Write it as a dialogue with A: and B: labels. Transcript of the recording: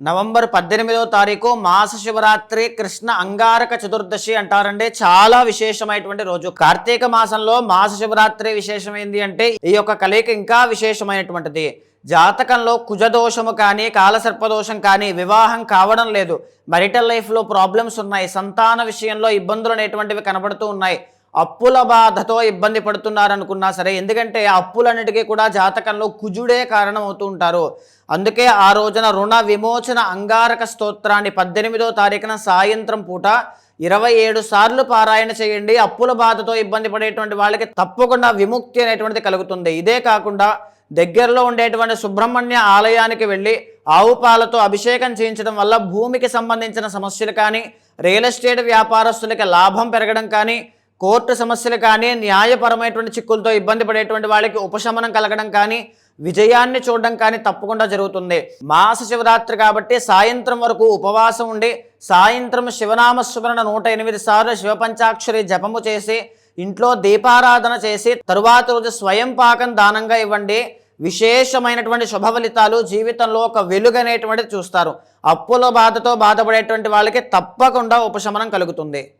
A: November 18వ తారీఖు మాస శివరాత్రి కృష్ణ అంగారక చతుర్దశి అంటారండి. చాలా విశేషమైనటువంటి రోజు. కార్తీక మాసంలో మాస శివరాత్రి విశేషమైంది అంటే ఈ యొక్క కలయిక ఇంకా విశేషమైనటువంటిది. జాతకంలో కుజదోషము కానీ కాలసర్పదోషం కానీ వివాహం కావడం లేదు, marital లైఫ్లో ప్రాబ్లమ్స్ ఉన్నాయి, సంతాన విషయంలో ఇబ్బందులు అనేటువంటివి కనబడుతూ ఉన్నాయి, అప్పుల బాధతో ఇబ్బంది పడుతున్నారనుకున్నా సరే, ఎందుకంటే అప్పులన్నిటికీ కూడా జాతకంలో కుజుడే కారణం అవుతూ ఉంటారు. అందుకే ఆ రోజున రుణ విమోచన అంగారక స్తోత్రాన్ని 18వ తారీఖున సాయంత్రం పూట 27 సార్లు పారాయణ చేయండి. అప్పుల బాధతో ఇబ్బంది పడేటువంటి వాళ్ళకి తప్పకుండా విముక్తి అనేటువంటిది కలుగుతుంది. ఇదే కాకుండా దగ్గరలో ఉండేటువంటి సుబ్రహ్మణ్య ఆలయానికి వెళ్ళి ఆవు పాలతో అభిషేకం చేయించడం వల్ల భూమికి సంబంధించిన సమస్యలు కానీ, రియల్ ఎస్టేట్ వ్యాపారస్తులకి లాభం పెరగడం కానీ, కోర్టు సమస్యలు కానీ, న్యాయపరమైనటువంటి చిక్కులతో ఇబ్బంది పడేటువంటి వాళ్ళకి ఉపశమనం కలగడం కానీ, విజయాన్ని చూడడం కానీ తప్పకుండా జరుగుతుంది. మాస శివరాత్రి కాబట్టి సాయంత్రం వరకు ఉపవాసం ఉండి సాయంత్రం శివనామస్మరణ 108 సార్లు శివపంచాక్షరి జపము చేసి ఇంట్లో దీపారాధన చేసి తరువాత రోజు స్వయం పాకం దానంగా ఇవ్వండి. విశేషమైనటువంటి శుభ ఫలితాలు, జీవితంలో ఒక వెలుగు అనేటువంటిది చూస్తారు. అప్పుల బాధతో బాధపడేటువంటి వాళ్ళకి తప్పకుండా ఉపశమనం కలుగుతుంది.